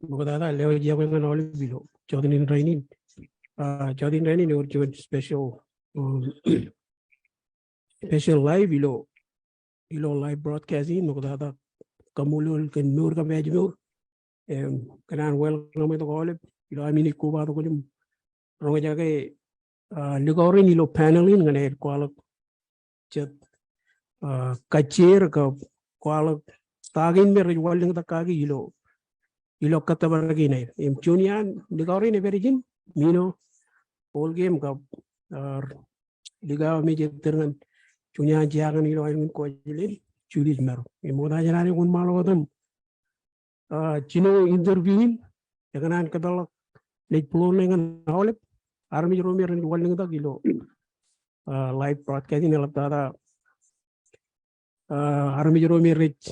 Bogota leo dia when all below. Jordan in raining. Jordan raining or given special special live below. Below live broadcasting. Bogota Kamulu can nur ka major. Kanan welcome to all. You know, I mean, Kuba to Kulim. Rojaga Ligorin ilo paneling and air quality. Kacir ka kuala tagin mer waling ta kagi ilo katabaragi na Junian ligaw rin everything Mino Bolkeim ka ligaw medyo terang Junian jagan ilo ayun kwajalein Junios Malolo moda janani kun malo tam chino interviewin yakanan kadal late pulo nengan hawlep army romer waling ta ilo live broadcasting elaptada army romer rich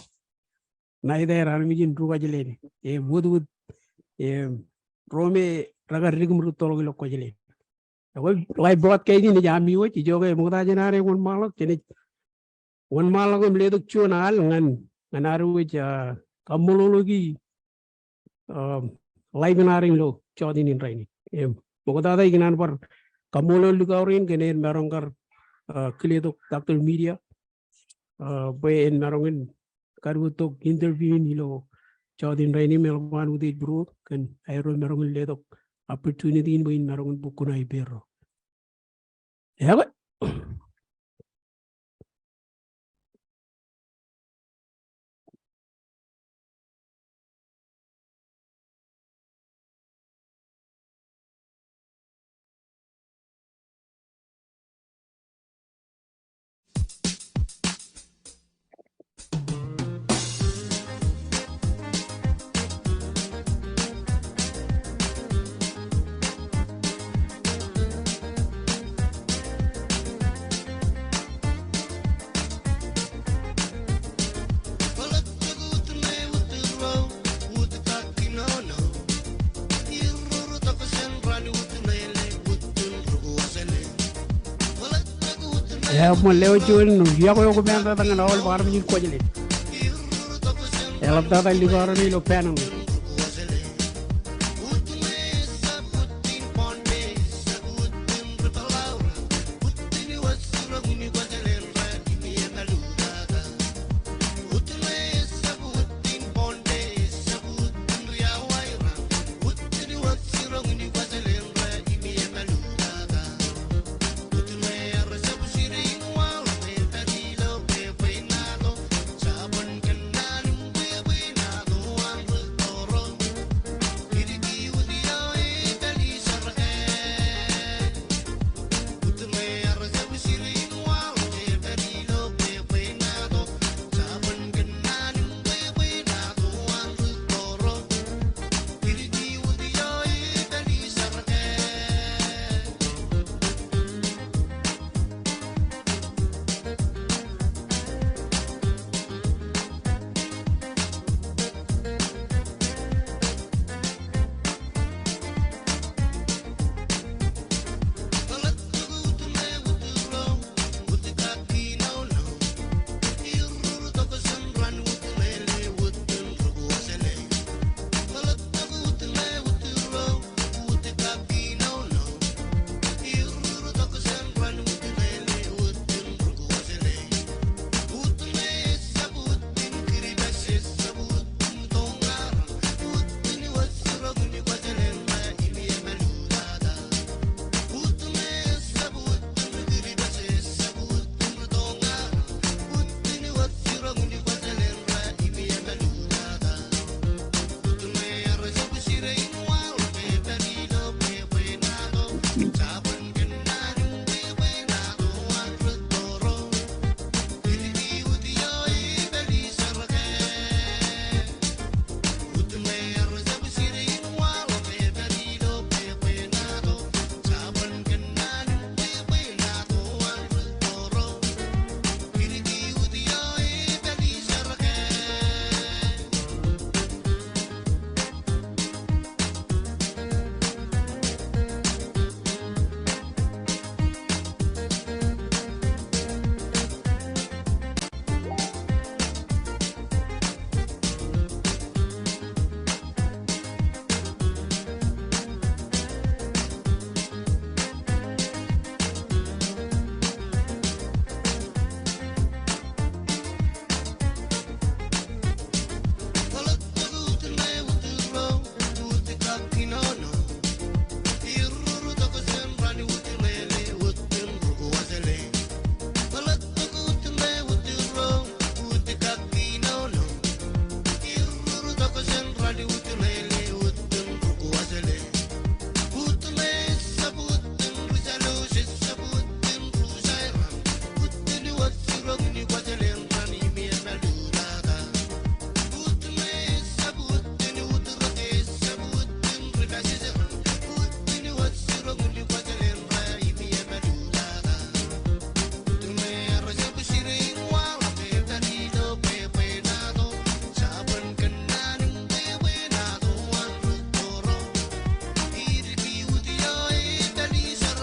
Neither Armijin Drugajale, a wood, a Rome Ragarigum Rutolo Kojale. Like broadcasting the Yami, which is Joga Mudajanare, one Malok, one Malagum Leduk Chunal and another which Kamologi Livenaring low, Chodin in training. Mogada Igan for Kamolo Lugaurin, Ganen Marongar, Kiledo Tactile Media, way in Marongan. Karuto interview nilo Jordan Rainy Melwan with it broke and I remember let up opportunity in Maroon Bukuna Ibero. Have it. Leo Jun, Yago Banda and all Barbie Quajalein. Elapta Ligarani Panel.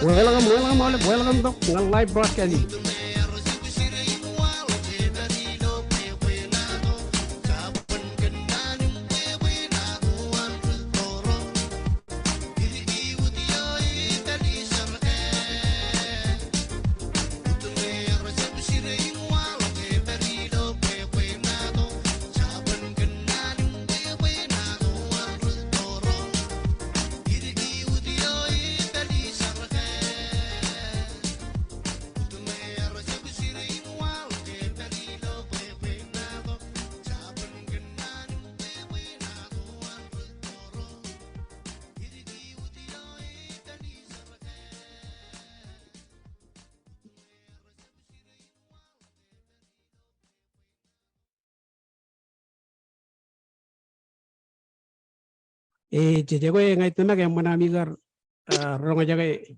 welcome to live broadcasting. Llegó en el tema que es una amiga ronga ya que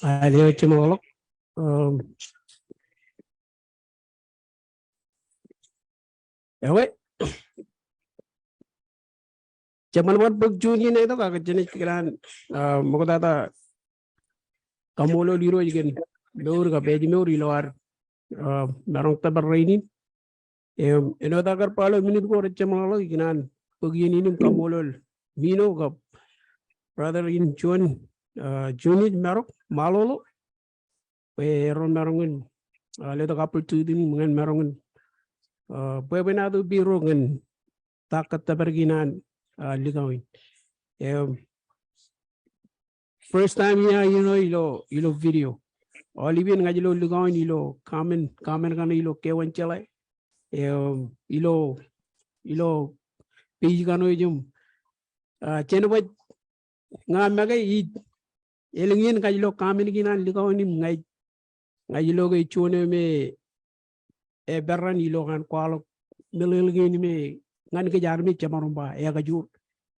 de hecho Malolo ya Jaman buat berjuni itu kagak jenis kiran mau kata kamu lo liro juga meur ka beji meur luar narong tabar ini eno takar palo minit ko recce Malolo kinan begini ini kamu lo Mino ka brother in Junios Malolo ron marongin leto couple tu din ngan marongin penado biro ngan takat tabarginan ligawin first time ya ilo video olivin ngajilo ligawin ilo comment kan ilo kewan chalai ilo page kano jum cheno ba nga magai elengin kajilo comment ginan ligawin ngajilo ke chone me berran ilo kan kwalo melelgin me ngan ke jar me chamarumba ya gajur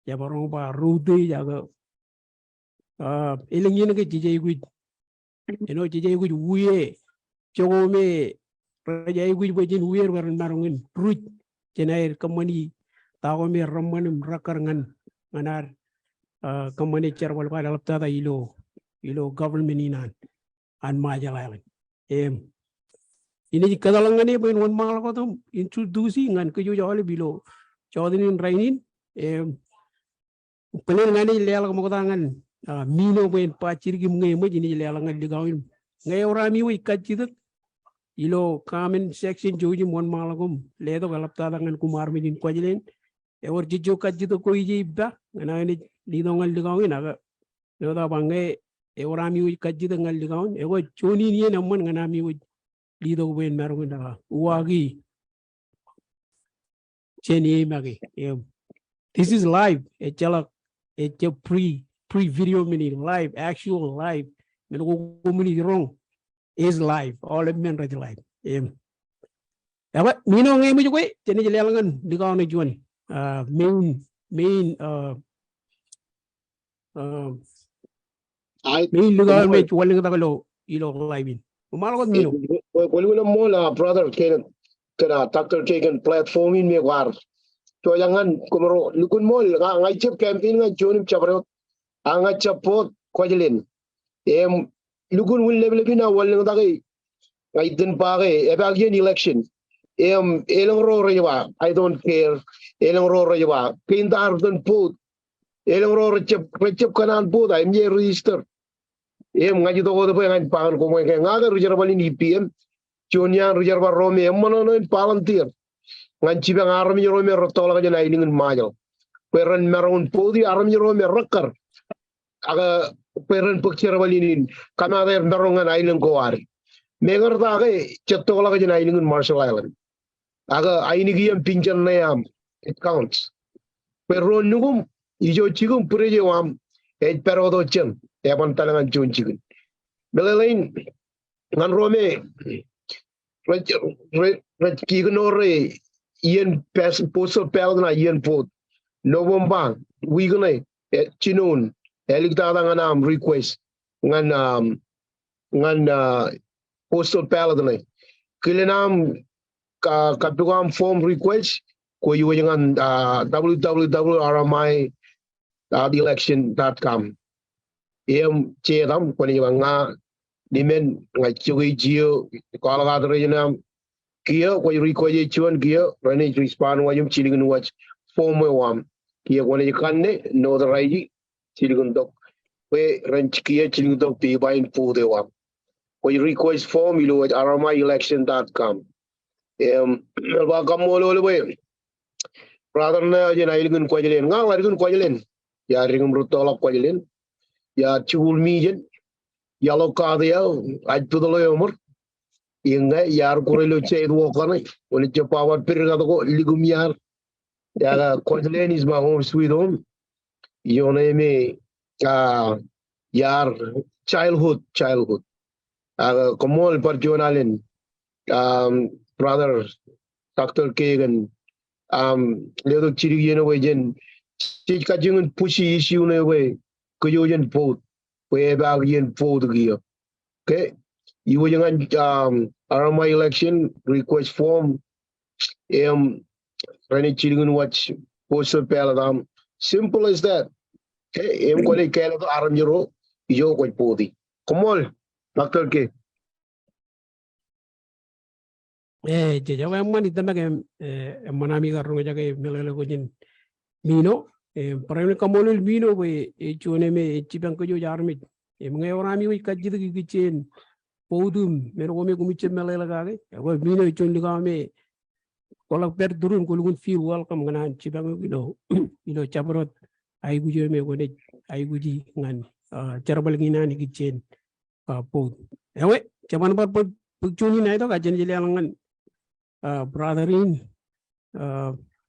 chamarumba rude jaga elengin ke jije gud jije gud wuye chogo me raja gud bojin wuyer waran marungin rut jenair kamani tago me rammanum rakar nganar kamani charwal pa dalapta da ilo government inan an majalan ini kadalangan ni pun wan mal ko tum introducing ngan ke jole bilo chodinin rainin penen ngani lel ko tangan mino ben pacir gi ngai mo ini lel ngan digawin ngai ora mi wi kacit ilo comment section joji mon mal ko ledo galap ta dangan kumar midin kwajalein or jijo kacit ko iji ba ngana ni lidongal digawin aga ledo bangai ora mi wi kacit ngal digawin ego choni ni namman ngana mi wi lido ben marunga wagi cheni magi this is live it's a pre video mini live actual live men go mini wrong is live all men right live apa mino ngai mo jwe cheni jelangan digaw na juan main main digaw me waling tagalo ilo live Malolo Mino. Wala mo la brother kena takter kegen platform in me war. To jangan kumaro lukun mo ngai chep campaign ngai jonim chabrot anga chapot kwajalein. Lukun will level bina wala ngay ngai din pare evaluation election. Elong ro rewa I don't care. Elong ro rewa pintar den put. Elong ro recep kanan put I'm register. Ngaji to ko ngan pangan ko mo ngaga reserva ni PM Junior reserva Rome mono no palantir ngan ci bang armi Rome rotola ga nay ngin majal peran meron podi armi Rome rakkar aga peran pokcer walinin kana der merongan island ko wari megar ta ga cettola ga nay ngin Marshall Island aga aini giyam pinjan nayam it counts peron nugum ijo chigum pureje wam perodo chen eban talangan chunchigun belelain ngan Rome kignore yen postal pelna yen pot November wigone chinon elikta nganam request ngan postal pelna kilenam kapugam form request ko yuwangan www.rmi.election.com em che dam ko ni nga dimen nga chui jio ko la ga re na kia ko ri ko ye chuan kia rani respond wa yum chiling nu watch form wam kia ko ni kan ne no the right chiling dok we ranch kia chiling dok pi ba in pu de wam ko request form ilo at aramaelection.com ba kamolo le we brother na je na ilgun ko jelen nga ngar gun ko jelen ya ringum rutolak ko jelen ya chul mi jen ya lo ka de ya aj tu do lo umur inga yar korelo che do kana woni che power pirga ko ligum yar ya ko jelen is my home sweet home your name yar childhood komol par jonalen brother Dr. Kagan ledo chiri yeno we jen chi ka jing pushi issue ne we ko yo jen po we ba yen po de gi okay you were around my election request form rani chiri watch post peladam simple as that okay ko le kala to aram jiro yo ko podi komol Dr. K Jaja wa mani tamake manami garunga jaga melele ko jin Mino parang kamolul Mino we chune me chipang ko jo jarmit mga orami we kajid ki chen podum mero me gumiche melele gage wa Mino chun liga me kolak per durun kulun feel welcome ngana chipang ilo chabrot ay gujo me ko ne ay guji ngan charbal ngina ni ki chen pod ewe chaman par chuni nai to ka chen jile alangan brotherin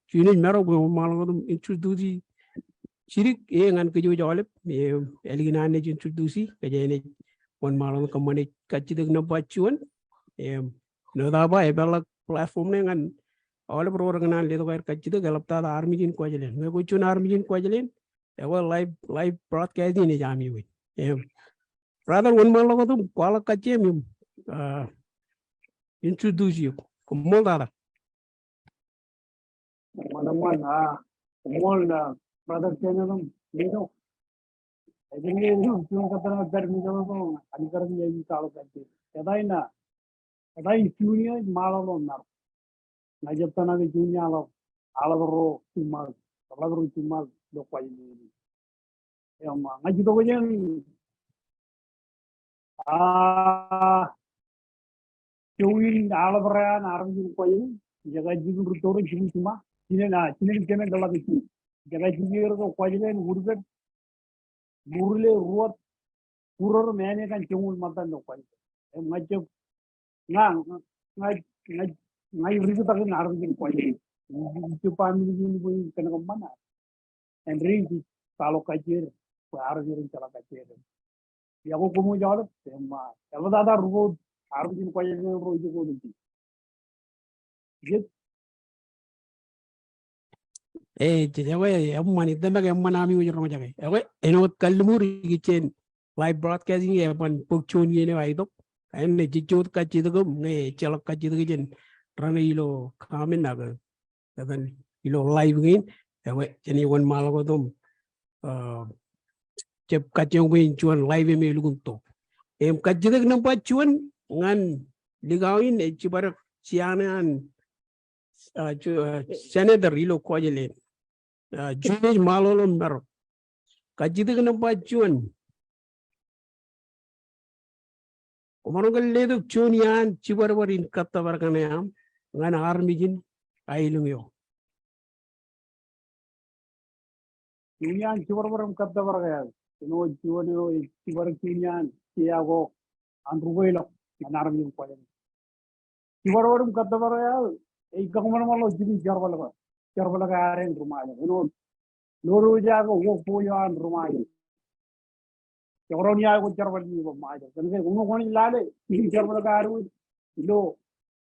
Junios Malolo Marok introduce Chirik ngan kejo jawab eligina ne introduce kajene one malon kamane kachidak na bachuan no daba ebala platform ne ngan all program le to kachidak galapta army jin kwajalen me ko chun army jin kwajalen ewa live broadcast ne jami we brother one malon to kwala kachem introduce you como dada Malaman umol na brother channel Mino. Jadi ini cuma kata Mino tu anikaran yang kalau kata. Kadai Junios Malolo Marok. Najab tanah ke Junios alabro cuma do kwajalein. Yang ngaji tu je Junios alabran army kwajalein. Jaga jigu bertoro cuma Chinen kena dalam itu. Jaga jigu ko kwajalein urut burle ruat puror mene kan cungul matan do kwajalein. Ngajab ngai uriku tak naruh di kwajalein. Itu family ini pun kena kemana? And ring kalau kacir, harus ring kalau kacir. Ya aku kamu jawab, sama. Kalau ada ruat harus di kwajalein ruat itu kau nanti. Jaja we mani tamake manami we ronga jaga ewe eno kalmuri gichen live broadcasting e pan pokchon yene wa idok enne jichot ka chidgo ne chalak ka chidgo jen rana ilo kamen naga dan ilo live gin ewe jeni one malago dom chep ka chen we chuan live me lugun to ka chidgo nam pa chuan ngan ligawin e chibar chianan senator ilo kwajalein Junios Malolo Marok kajitu kena pacuan Komaron ledu Junian cibar-barin kata barkanayam ngan army jin ailung yo Junian cibar kata barkaya. Junios cibar Junian siago andrugoilo ngan army kwajalein. Cibar kata barkaya. Kamu malu jadi jarbala karen rumah aja. Loru jago wo puyan rumah aja. Orang ni aku jarbala ni rumah aja. Jadi kamu kau ni lale jarbala karu ilo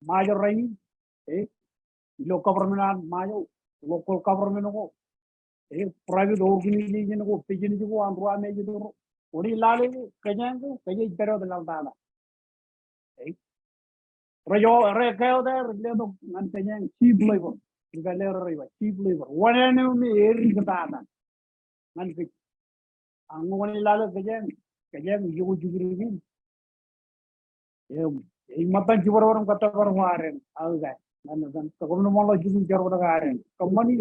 majo rain ilo government majo local government ko private organization ko pejini ko andruan me jido. Oni lale kanyang pero de la dana. Rayo kaya udah ledo nantinya cheap labor, cheap labor. One enemy eri kata nanti ang wani lalo kajem yugo jugiri matan cibaram kata barwaren alga nan kagono molo jugin jarwada garen kamani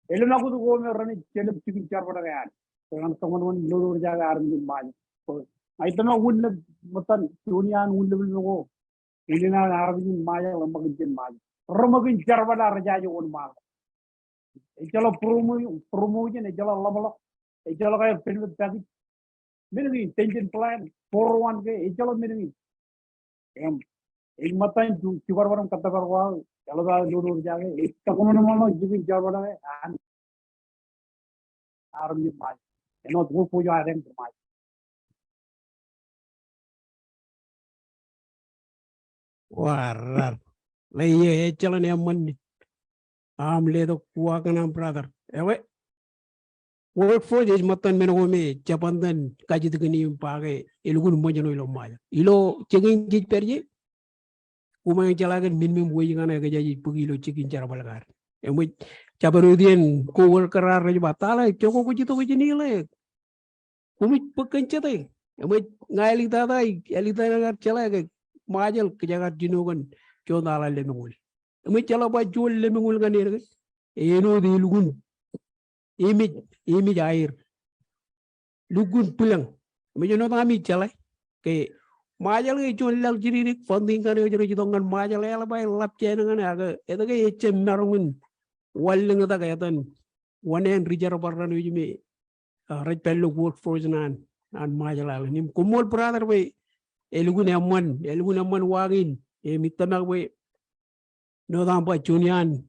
elu naku tu go me rani celeb jugin jarwada garen kan kaman wani lolo jaga armin mal aitama wul matan dunian wul go ulina armin maya lamagin mal romagin jarwada raja won mal ejalo promo je ejalo labalo ejalo kay penwet tagi mening intention plan 401 ke ejalo mening em matan cibaram kata barwa kalau ga lolo jaga kagono molo jugin jarwada an armin mal eno tu puja aren mal Warar. Lay jalan yang man. Ledo kuakan brother. Ewe. Workforce is matan menome Japan kaji tegani page ilugun mojano ilo maya. Ilo checking gij perje. Umay jalagan minimum wage kana gaji pugilo checking cara balagar. Ewe Jabarudian co-worker arrange batala choko kujito kujinile. Umit pekencete. Ewe ngaili tadai elita nagar chala majal kejagat jinugan chondala lemengul. Ewe chala ba jol lemengul ganir. Eno di lugun image air lugun pulang mejono kami chala ke majal ke chon lal jiri funding kan jiri jitongan majal ala bay lap chena kan aga eta ke echem narungun walling ta kayatan wanen rijar barran ujime raj pello workforce nan majal ala nim kumol brother we elugun amman wagin mitamak we no dampa chunian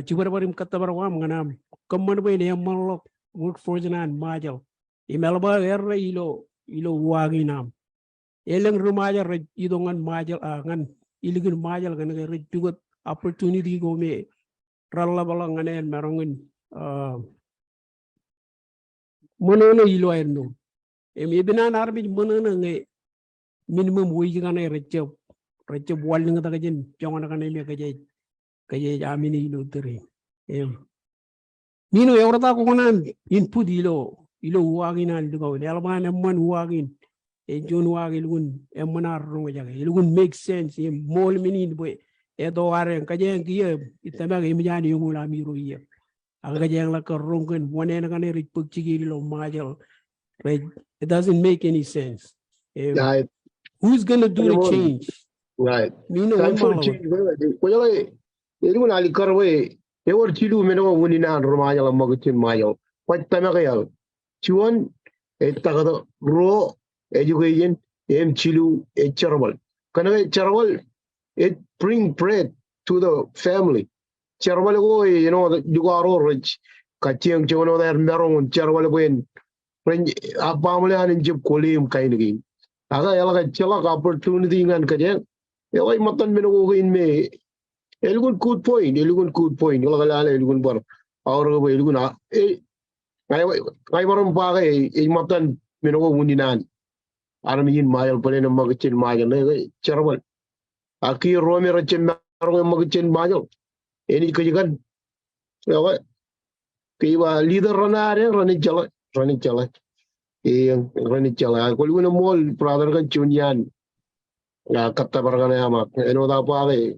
cibarbarim katabarwam ganam kamman we ne amman workforce nan majal imelba erre ilo waginam eleng rumaja idongan majal ngan iligin majal kan re tugot opportunity go me ralla bala nganen marongin monono ilo enno binan arbi monono nge minimum wage kan recce walling ta gajen jongana kan me kaje amini ilo tere Mino eurata ko nan input ilo waginan dugo elman emman wagin jon wagin gun emmanar rongo jaga ilgun make sense mol minin boy do are kaje kiye itama ga imjani yungula miro ye aga jeng la ko rongen wonen kan ri pukchi lo majal right it doesn't make any sense Right. who's going to do the change Right. Mino Time for Bolkeim change. Kwajalein. Ilmu nali karwe. Ewer chilu meno wuni na romaya la magutin mayo. Kwaj tamakayal. Chuan takado raw education chilu charwal. Kana charwal it bring bread to the family. Charwal go dugaro rich. Kacheng chono der merong charwal go en. Family an jib kolim kainigi. Aga yala chala opportunity ngan kaje. Yawai matan meno go in me. Elgun good point. Yala kala elgun bar. Aur go elgun Kay maram pa kay matan meno go uninan. Aramiin mayal pare na magchin mayal na charwal. Aki romi rachin maro magchin mayal. Eni kajigan. Yawai. Kiwa leader ranare rani chala. Rani chala. Kuluna mall brother kan chunyan. Kata barangana yamak. Eno da pa kay.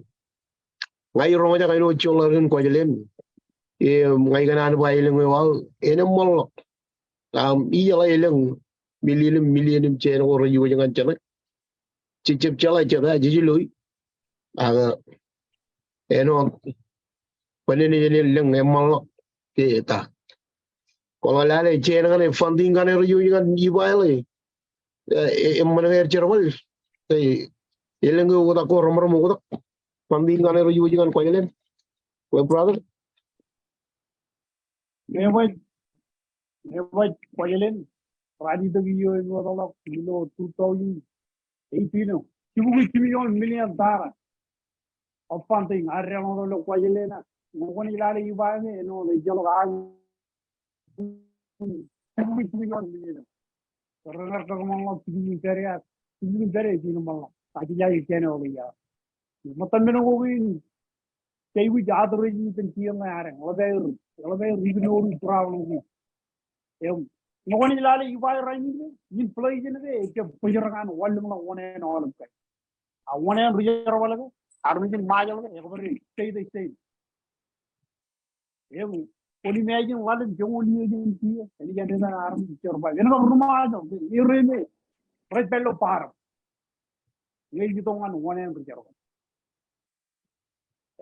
Ngay rongo ja kayo cholarin kwajalein. Ngay ganan ba ilang wal. Eno mall. Iya ilang million chen or you jangan chala. Chip chala chala jijilui. Eno panini lang emal kita. Kalau lale chen kan funding kan you jangan ibaile. Emang air cerwal. Ilang go da ko romor mo ko funding kan you jangan kwajalein. Well brother. never kwajalein radi to yo wala kilo 2018 kibu million dara of funding arremo lo kwajalein ngoni lale ibane no le jalo ga million Correr como tibi tere sino malo ati ya ikene oli ya matan meno win kay wi jadro yi ten tiyo ngare labe ribino ru problem ni ngoni lale ibai raini yin play jene de ke pujaran walum la one all of kai a one and rijar wala armin majal e bari stay e poli majin wala jongoli jin ti ni gante na armin chorba yen ko ruma do irene right bello par ngai jitongan one and rijar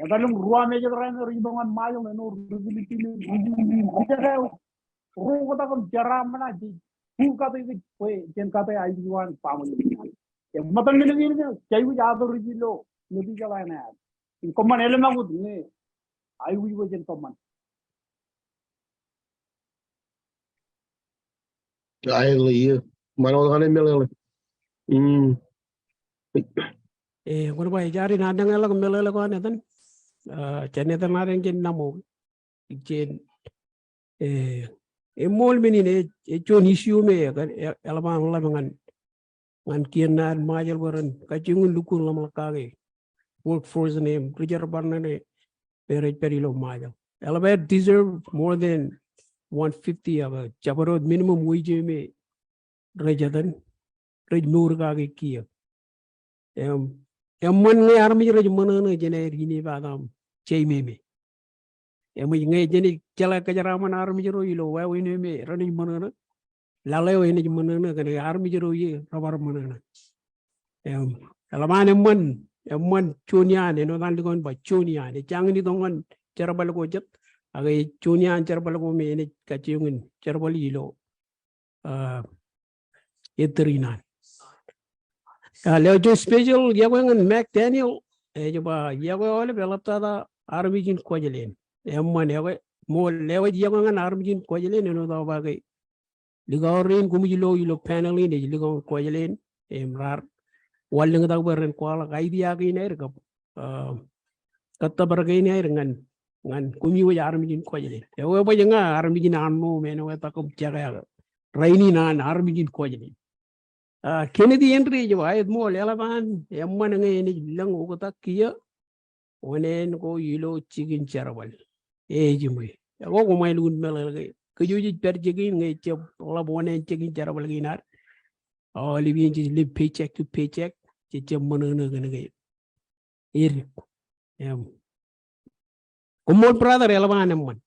e dalum ruwa majal raini rijongan majal no rigiliti ni ru ko ta ko jaram na ji hu ka te ko jen ka te ai yuan family e matan ni ni kai wi ado rigilo nodi jala na in common elema gud ne ai wi wo jen common Ai li mano ngane melele. Guru ba jari na dangal ko melele ko ne tan chane tan na ren namo jen mol mini ne chon issue me elama la ngan kian majal baran ka jingun lukur lam kage workforce name rijar barna ne perilo majal elaba deserve more than 150 of a jabarod minimum wage me rajadan raj nur kage kia man ngai army raj manana jene rini badam chei me ngai jene jala kajaraman army jero ilo wa wine me rani manana laleo ene manana kan army jero ye rabar manana alaman man chonian no dan ligon ba chonian de changni dongan charbal ko jet agai chonian charbal ko me ne kachungin charbal ilo etrinan leo jo special yago ngan Mac Daniel joba yago ole belapta da armijin kwajalein man yago mo lewa yago ngan armijin kwajalein no da ba gai ligorin kumilo ilo panelin de ligo kwajalein rar walling da beren kwala idea gi ne rek katta bargai ne ngan kumi wa armijin kwajalein yago ba janga armijin anno me no ta ko jaga raini nan armijin kwajalein Kennedy entry jo ayat mo lelaban yamman ngai ni lang ko takkiya onen ko yilo chicken charabal jimwe ko mai lun mel ko juji per jigin ngai chep la bonen chicken charabal ginar living just live paycheck to paycheck che manana ngai ko mon brother lelaban yamman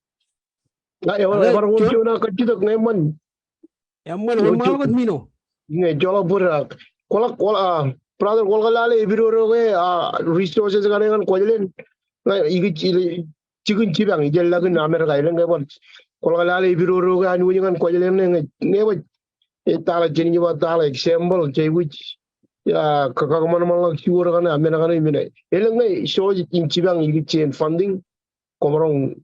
Ai wala bar won jona ka tidak ngai man. Yamman on malgot mino Ngai jola pura kola brother kola lale ibiro ge resources ga ngan kwajalein igi chigun chibang ijel lagun America ile ngai bon kola lale ibiro ga anu ngan kwajalein ngai ba tala jeni ba tala example je which ya kaka man man kiwor ga na America ni mine ile ngai so in chibang igi chen funding komorong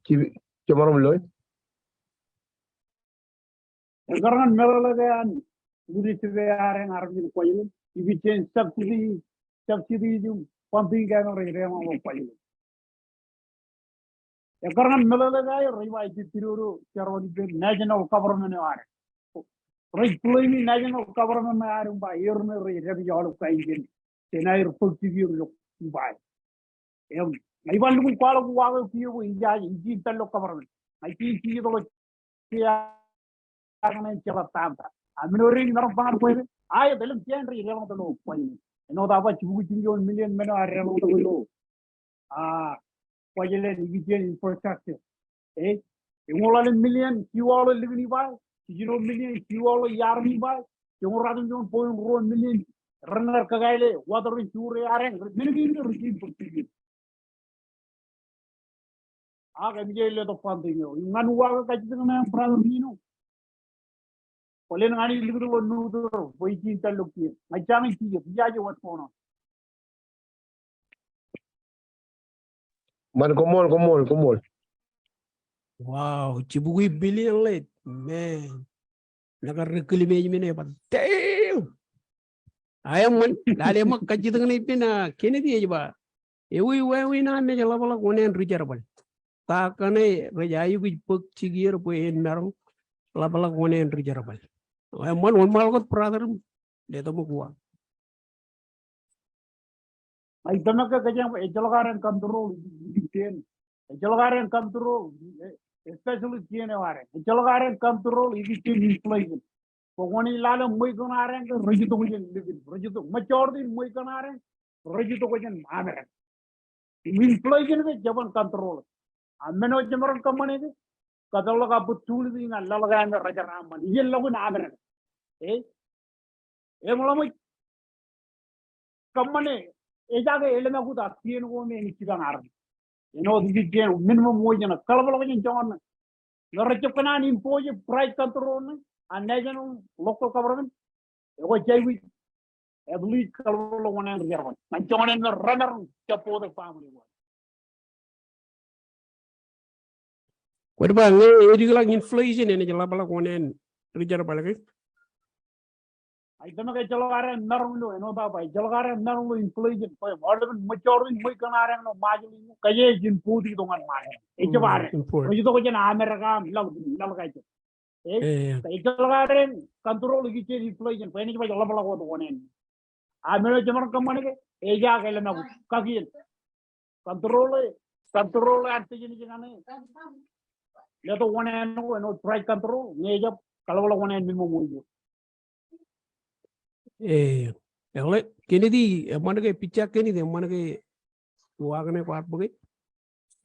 komorong loy karangan melala gan duri tibe areng armin kwajalein ibi chen subsidy ju pumping ga no re ma kwajalein karangan melala ga riwa ti tiruru charwani be national government ne are right play national government ne are ba yerne re yolu kaingen tenai repulsive lo ba ai ban lu kwala ku wa ku yo ija ji tallo government ai ti do ya kana chala tanta aminori nar ban ko ay dalam tian ri rewa do ko ni no da ba chu chu million meno are rewa do lo kwajalein igi infrastructure ngola million kiwalo ligni ba million kiwalo yarmi ba ngora dum point ro million runner kagaile water chure areng minigi ruki bukti aga mjele to funding ngan wa ka jidna problem mino Polen ngani ligru lo nudo boy ji talukki majami ji biaje wat kono man komol wow chibugui billion late man nagar rekli me mine ba damn ayam man dale mak kajidang ni pina Kennedy ba we na me jala bala konen rijarabal ta kane rajayu gi pok chigir po en merong la bala konen rijarabal ayam man on malgot brother de to gua ai tanaka kajang ejolgaran control diten ejolgaran control especially Kianare. Chalagare control is inflation. For one ilala Muikanare, Regitovian living, Regito, maturity Muikanare, Regitovian Amere. Inflation is Japan control. A meno general company, Kataloga put tooling and Lalagan Rajaraman, Yellow and Amere. Eh? Emolamic company, Ejaga Elenaguda, Kian woman in Chigan. You know, this is minimum wage and a color in John. The Rajapanan impose price control and national local government. What we at least color one and the other one. And John and the runner support the family. What about regular inflation in the Labala one and Rijar? I don't know Jalgara and Narundo and Oba, Jalgara and Narundo inflation for whatever maturity we can arrange no margin, Kayaj in Pudi don't mind. It's a bar. You don't get America, love Jalgara control inflation for anybody level of one end. American company, Aja Elena Kakin. Control at the let the one end no price control, major color one end minimum. Kennedy, a Monaco picture Kennedy, a Monaco Wagner Park.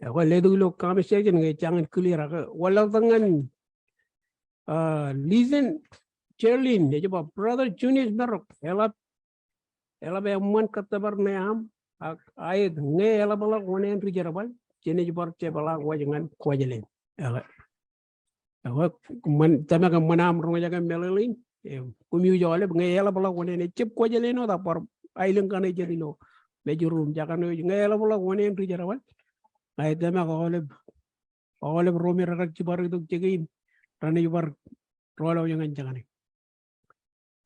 A little conversation with Chang and clear. Well, listen, Cherlin, about brother Junios Malolo Marok, Ella one Katabar Naham, I ne Elabala one entry Jerabal, Jenny Borg Chebala, watching kwajalein. Tamaka Manam Rojaga Melilin. Kumuja ngayala bala one and a chip quajalino that for island canajerino, major room jacano, ngayala bala one and Rijarawan. I dema olive romi rachibar to Jagin, Ranivar, Rolo Young and Jagani.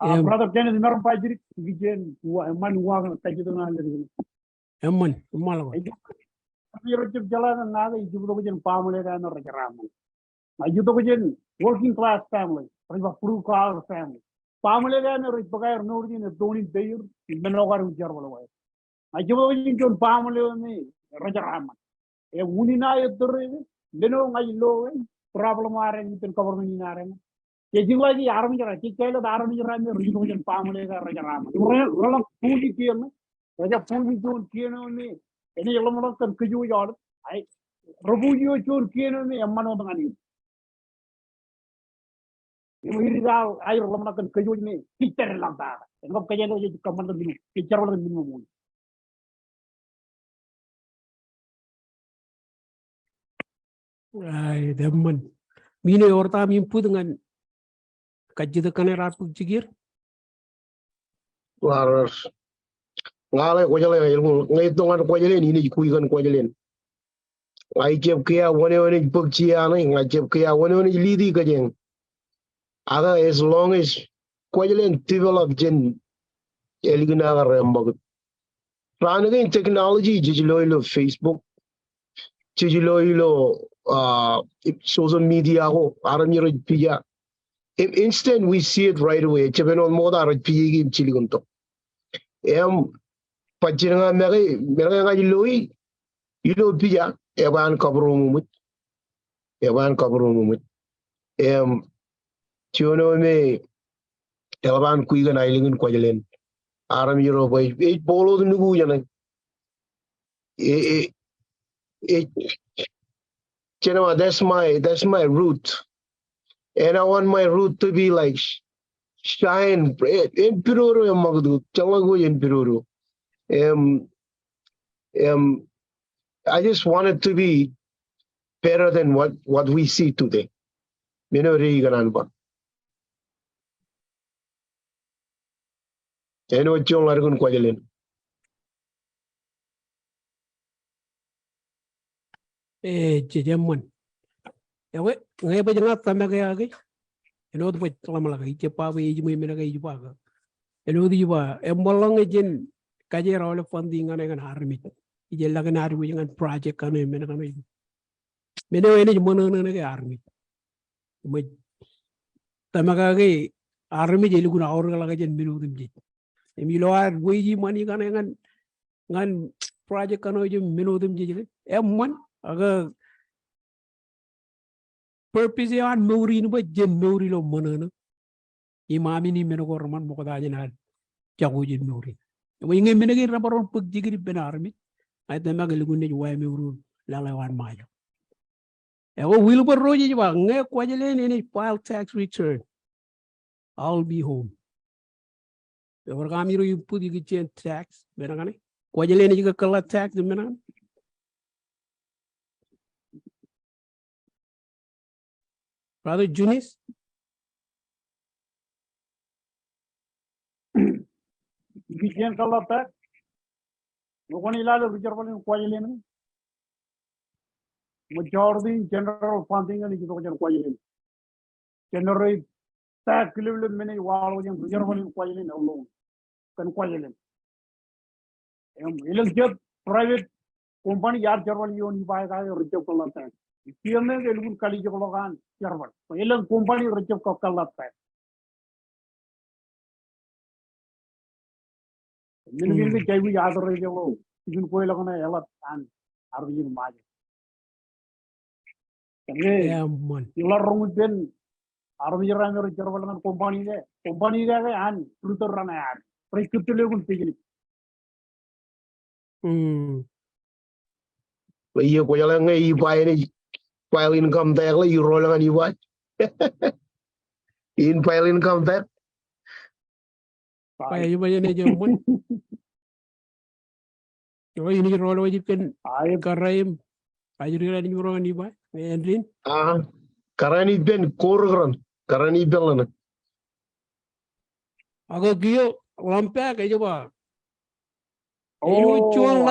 Brother Kenneth Merpajik, Vijan, man walk Tajuna. Emman, Malawa. You're Jalan and Nada, Jubilan family and Rajaram. A Jubilan working class family. From a blue car family. Family and a rich bagair no in a Tony Bayer, Menogar with Jarway. I give away to family on me, Rajarama. A Wunina at the river, Leno, my low problem are and you can cover me in Aram. Taking like the army, I take care of the army and the region family, Rajarama. Roll up fully kill, Raja fully don't kill on me. Any element of Kiju yard, I Robu you to kill on me, a man of the money. I remember the Kajuni, Peter Lamba, and what Kayano is commanded in picture of the minimum. I the man. Mino or time in putting an Kajida Kanara to Jigir. Lars. Ngale kwajalein, ngay tongan kwajalein ini kuigan kwajalein. Ay jeb kaya one pagchiana, ay jeb kaya one lidi kajeng. Aga as long as kwajalein develop gen eligana rembag. Ranagin technology jijiloilo Facebook, jijiloilo social media ho aramiro pija. Instant we see it right away. Chebenon moda rat pigi in chiligunto. Pajinga mereka iloi ilo pija ewan kabro mumut tiono me ewan kuigan ailingun kwajalein aram yoro boy bolo nugu yana that's my route, and I want my route to be like shine in piroro magdu changago in piroro. I just want it to be better than what we see today. Mino Rigananba. I know John Largun Kwajalein. Jaman. Away, never enough Tamagagi. And all the way Talamaka, Japawi, Minaga. And who you are, and Molong again, Kajera all funding on an army. Yelagan wing and project on a minute. Mino any mono army. With Tamagagi army, you look out like a minute. If you are waging money on project on a minute, M1, purpose an meuri no ba jen meuri lo monana imami ni meno ko roman mo ko da jinan jago jin meuri mo ngi mena gi rabaron pug jigiri benar mi ay da magal gunne way meuru la la wan mayo e o wilbur roji ba nge kwajalein ni file tax return I'll be home or gamiro you put you get tax benagane kwajalein ni ga kala tax de menan brother Junios Bikin kalau tak, bukan ilalah bicara paling kwajalein. Majority general funding ni kita bicara kwajalein. General tak keliru mana walau yang bicara paling kwajalein Allah kan kwajalein. Ilang jab private company yar jarwal yon ibai kaya recep kalau tak. Tiada elun kali kalau kan jarwal. Ilang company recep kalau tak. Mungkin kita jadi yar recep lo. Isun koi lakukan elat kan arwin maju. Jadi man ilar rumutin arwin ramai recep kalau kan company dia kan rutor ramai ar. Perikut tu lekun tinggi. Iya kwajalein ngai ibai ni file income tax la euro lang ani ibai. In file income tax. kaya iba yan jamun oh ini rolo wajib kan Ayat karaim ajuri ni ro ni ba endrin Ah, karani ben korgran. Karani ben lana. ago giyo lampa kaya ba inu chuang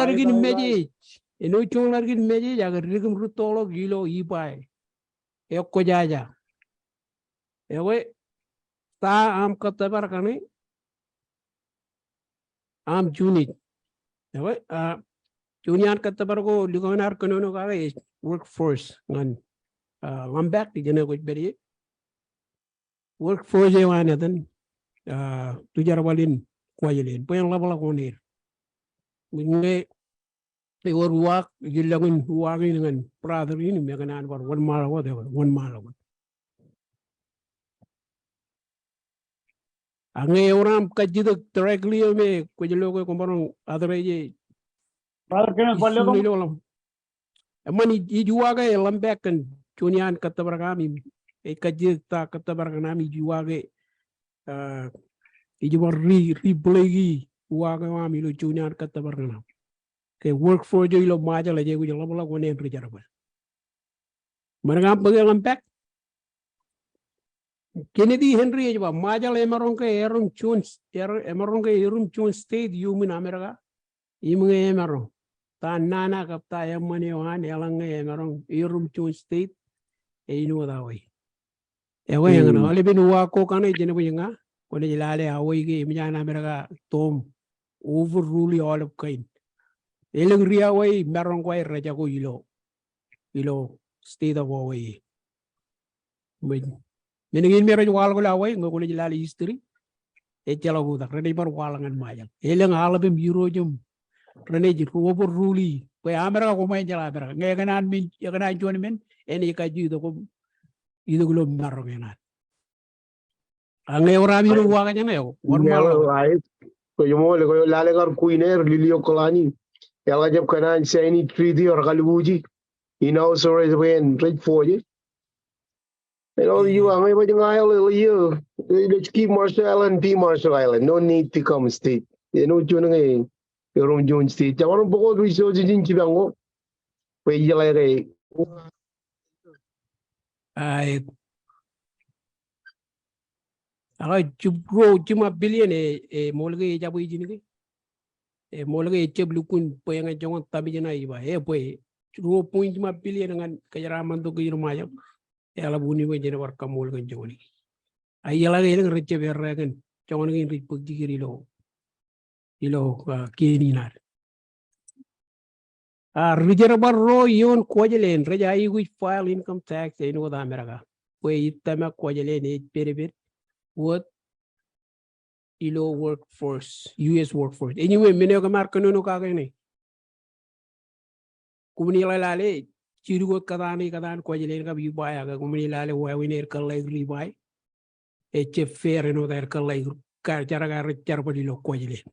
largin meje agar rigum rutolo gilo ibai ek ko jaja ewe ta am katabar kani am junit ewe junian katabar ko ligonar kono ka workforce ngan lambak di jena ko beri workforce e wana dan tujar walin kwajalein poyang labala ko nir nge they were walk gilangun walking dengan brother ini mekanan war 1 mile whatever 1 mile ange orang kajidak directly me kujelo ko kombarong adare je brother kena balik isuni dong. lolam amani ijuwaga lambekan junian katabargami e kajita katabargami ijuwaga ijuwar replay waga wami lo junian katabargana ke work for jo ilo maja la je gujalo bala ko ne rijaraba marga bagal lambek Kennedy Henry aja majal emarong ke erum chun state yumin Amerika imung emarong ta nana kapta yamani wan elang emarong erum chun state inu dawai ewe yang na ole bin wa ko kana jene bunga ko ne lale awai ge imjana Amerika tom overrule all of kind elang ria wai marong ko raja ko ilo state of awai Meningin meron wal ko laway ngoko le jilali history e jalo budak rene bar walangan mayal eleng alabe biro jum rene ji over ruli ko amera ko may jala amera nge kanan min ya kana joni men eni ka jido ko ido ko maro ngena ange ora mi ru waga nyane yo war malo Ay, ko yumo le ko lale gar kuiner lilio kolani. Yala jab kanan sayni treaty or galuji. Ina so is when trade for you. You know, you are maybe in Ireland, you let's keep Marshall Island, be Marshall Island. No need to come state. You know, your own June state. I want to go resources in Chibango. Where you like ay aga jubro juma billion e molge jabu jinigi e molge cheblu kun poyanga jongon tabijana iba e poy 0.1 billion ngan kajara mando gir mayam yala buni we jene war kamol gan joni ay yala ge recce berre gan jongon ngin ri pug jigiri ilo keni nar rijera barro yon kwajalein reja ay wi file income tax e no da america we itama kwajalein e peribir what ilo workforce US workforce anyway mene ko marka no ka gane kumni la lale chiru kadan kwajalein ka bibaya ka kumilale wa winer kalai ribai che fair no der kalai ka cara padi lo kwajalein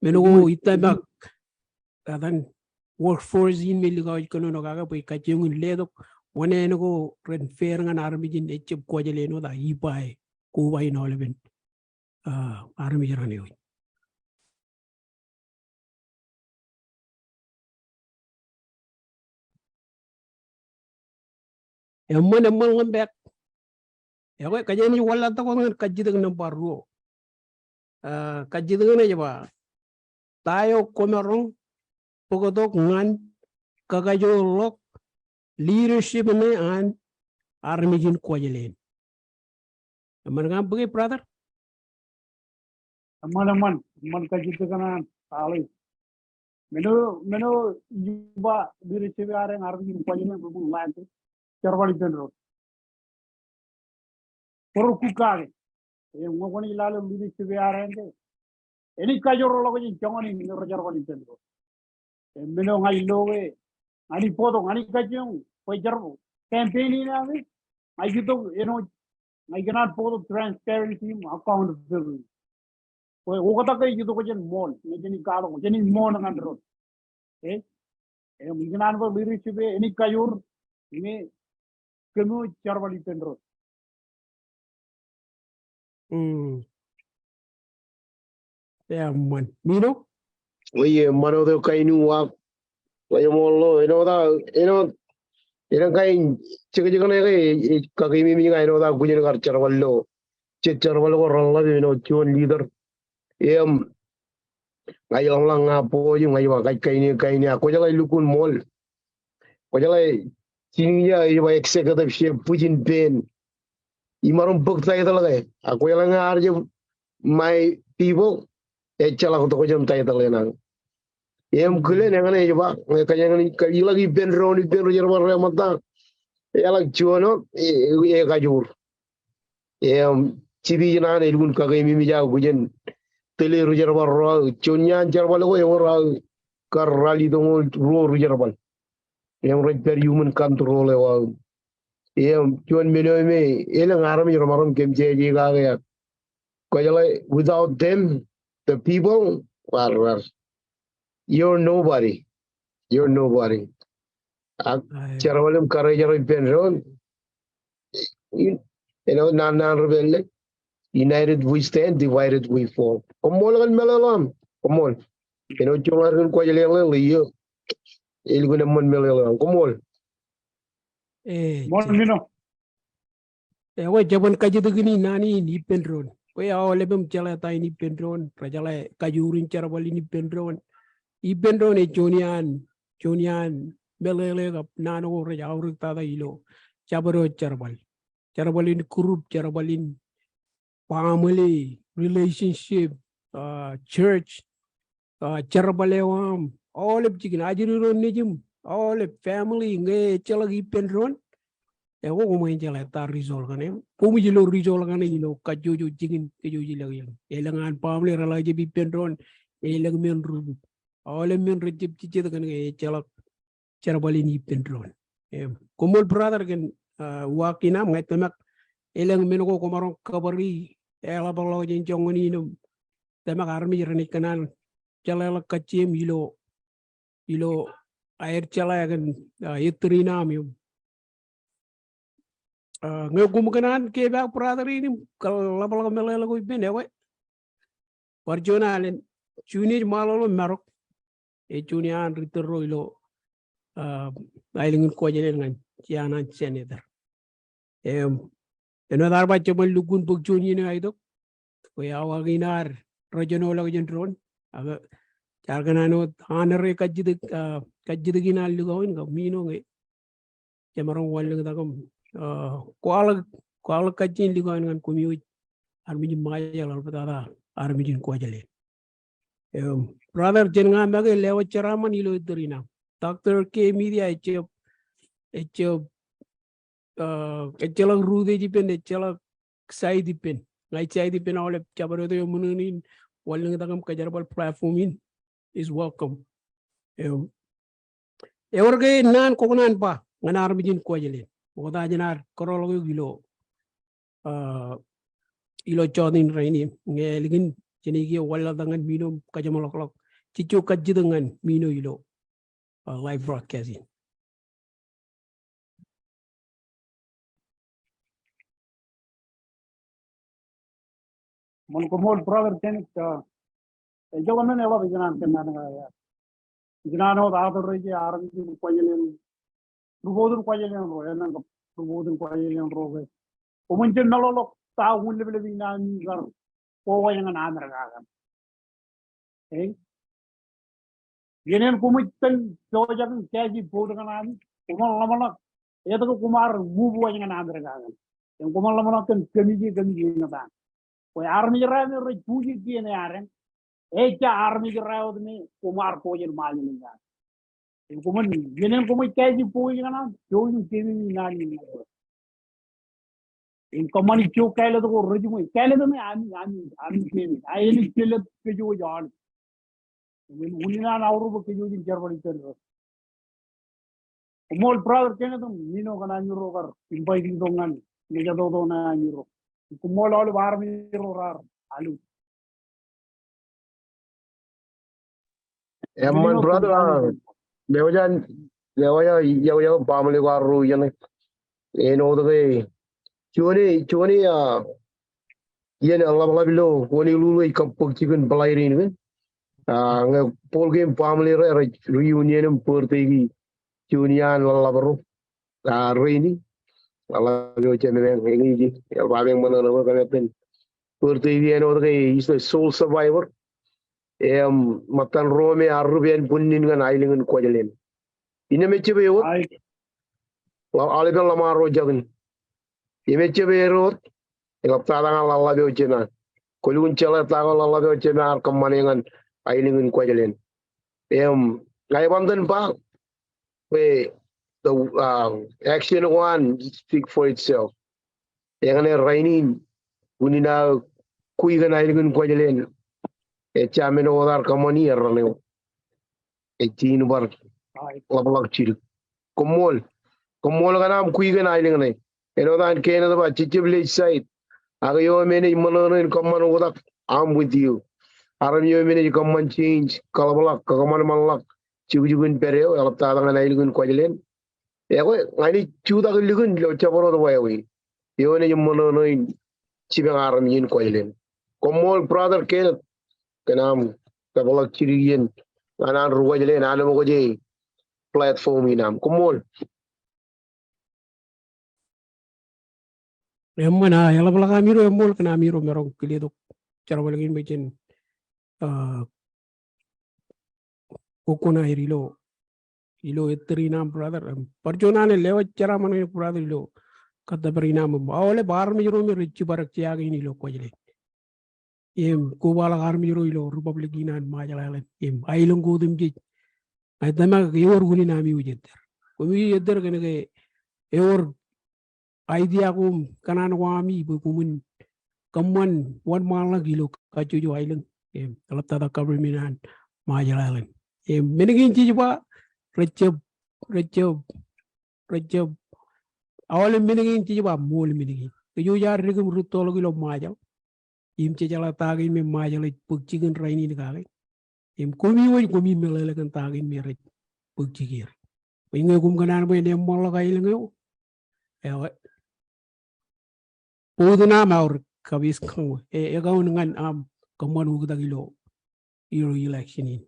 meno itama kadan workforce in miliga kono no kaga poi kachung ledo one no go ren fair ngan army jin che kwajalein no da ibai ko bai no leben army jarane oi emman ngambek ya ko kajeni wala ta ko kajideg na barro kajideg na jaba tayo komerong pogodok ngan kagajolok leadership ne an army jin kwajalein emman ngam bagi brother man kajit kana ali meno yuba dire che are arbi kwajina bu land charwali dendro por kukare e ngoni lalo dire che are ende eni kajoro logo jin chongoni no charwali dendro e meno ngai lowe ani podo ani kajung poi jarbo campaign na ave ai gito I cannot follow transparency accountability. Ogata kay gito ko jen mall ni kalo ko jen mall ngan ro eh mi ganan ko leadership eni kayur ni kemu charwali tendro ya man Mino Oye, mano de kainu wa. Oye, molo, kain chica ne kagimi mi gaino da gujin gar charwallo. Charwallo ko ralla chon leader. Ngayon lang nga po yung ngayon kaini ako jala lukun mall. Ko jala siniya yung executive chef Putin Ben. Imarong bugtay talaga. Ako jala nga arjo my people chala ko jam tay talaga. Kulen yang ane ba kanya ngani lagi ben jarbar mata yala chuano kajur cibi na ne lukun kagay mi ja gujen tele jarbar chonya jarbar ko yung karali dong ro jarbar yang repair human control wa chuan meno me elang aram maram kemje ji ga ya ko without them the people are you're nobody. Charwalim Karajaran Penron, Nan Rebelle, united we stand, divided we fall. Come on, Melalam. Come on. Chumaran Quajalele, Ilgunamon Melalam. Come on. Mino wa jaban kajidegini nani ni pendron ko ya lebem chala tay ni pendron rajala kajurin charwali ni pendron ibendron e jonian belele gap nano re jawru tada ilo chabaro charbalin kurup charbalin family relationship church charbalewam all of chicken ajiro nijim all of family nge chalagi pendron e wo mo jala ta resolve kane pomu jilo resolve kane ilo kajojo chicken kejoji lagi elangan family ralaje bi pendron elang men rubu all men rejip cicit kan celak cerbali ni pendron komol brother kan wakina ngai temak elang men ko komarong kabari ela balo jen jongoni no temak army rani kanan celak kacim ilo air celak kan itrina mi ngai gumkanan ke bak brother ini kalau labal melelo ko ben e warjonalen Junios Malolo Marok Junian ritero ilo ailingin kwajalein ngan cianan senator dar ba cemal lugun bug Junior ne aidok ko ya waginar rojono la jendron aga jarganano hanare kajjide ginal lugoin ga mino nge cemarong walling dagam kwala kajjin lugoin ngan komiyo armi mayal albatara armi kwajalein brother jenga mage lewa charaman ilo idrina doctor ke media echelak rude jipen echelak sai dipen ngai sai dipen ole chabaro de mununin walling dagam kajarbal platform in is welcome Eworge nan kokonan pa nganar bijin kwajalein. Oda janar korolo gilo ilo chodin raini ngeligin jenigi wala dangan Mino kajamolok cicu kaji dengan Mino ilo live broadcasting. Mon kumol brother Kenneth jogo men ela bijanan kenan ya. Jinano da to reji aram ji kwajalein. Rubodun kwajalein ro enan ko rubodun kwajalein ro be. Umunjin nalolo ta hulle bele binan gar ko wayangan andra gagan. Yenen kumitten jojagan kaji bodagan kumal lamana eto kumar mubu wayangan andra gagan. Yang kumal lamana kan kemiji ngata. Ko army rame ro puji tiene aren. Echa army rayo ni kumar ko yen mali ni ga. Kuman yenen kumit kaji puji ngana joju tini nani. In common chu kaila to roju kaila to me ami kemi. I ni kele keju jan. When Unina Nauru in Germany. More brother Kenadum, Mino Gananuro, inviting Dongan, Nigadona Euro. Kumol all army or Alu. My brother, Devajan, Yao family war ruyan. All the way. Choni, Yen Alabilo, when you lose a chicken blighting. Paul game family reunion in Portuguese, Junian Lavaro, Rainy, Alabio General, Alvang Manana, Portuguese, is the sole survivor. Matan Rome, Arubian, Punin, and Island and Quadalin. In a Mechibe, Oliver Lamaro Jagan. Imechibe wrote, Elaptana Lavio Jena, Colun Chela Lavio Jena, Commanding Island in Quadalin. I abandon back where the action one speak for itself. Yangane raining, Unina Kuigan Island in Quadalin, a chairman of our company, a teen work, Lablak Chill. Comol Ganam Kuigan Island, another Canada, Chichibli side. Agayo many Malone in common with I'm with you. Aram you many common change, Kalabalak, common malak, Chubun Pereo, Alaptang and Island Quadalin. I need 2,000 Lugun, Chaboro the way. You only Malone Chibang Aram in Quadalin. Comol brother Kenneth, Kanam, Kabalak Chirian, and Ruajalin, Anamoje platform in Am. Comol. Emana yalabala miro emol kana miro merong kilido charwalagin bejin kokona irilo ilo etrinam brother parjonane lewa charamano brother ilo kada perinam awale bar miro mi rich barak chiagi ilo kojle kubala gar miro ilo republic inan majalalen ailong godum ji aidama yor guni nami ujetter kumi yedder kene yor idea kum kanan wami bukumun kaman one mala gilo kajuju island kalau tada kabriminan majal island meningin ciba recep awal meningin ciba mol meningin keju jar rigum rutol gilo majal cecala tagin me majal pugcigen raini nikale kumi melele kan tagin me rec pugcigir inge kum kanan bo ne mala kaileng Uduna maur kabis kong ekaw ngan kaman ugda gilo iro election in.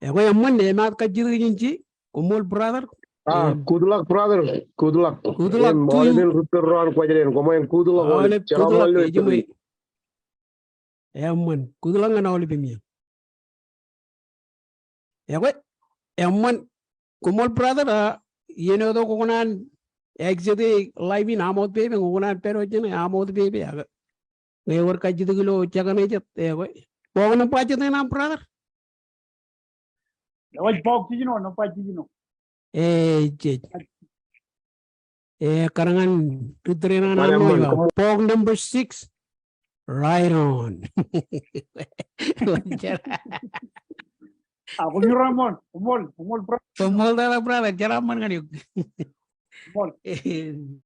Eko yaman mat kajiri jinji kumol brother. Good luck, brother. Good luck. Good luck to you. Good luck. Yaman good luck na oli bimi. Eko yaman kumol brother yeno do kunan exit live in amod baby nguna pero jene amod baby aga ngewer kajitu gilo chagane jet pogna pachete na brother Waj pog chino no pa chino karangan tutrena na no pog number 6 right on Ako ni Ramon, umol, bro, Pemol dalam berada jalaman kan yuk. umol.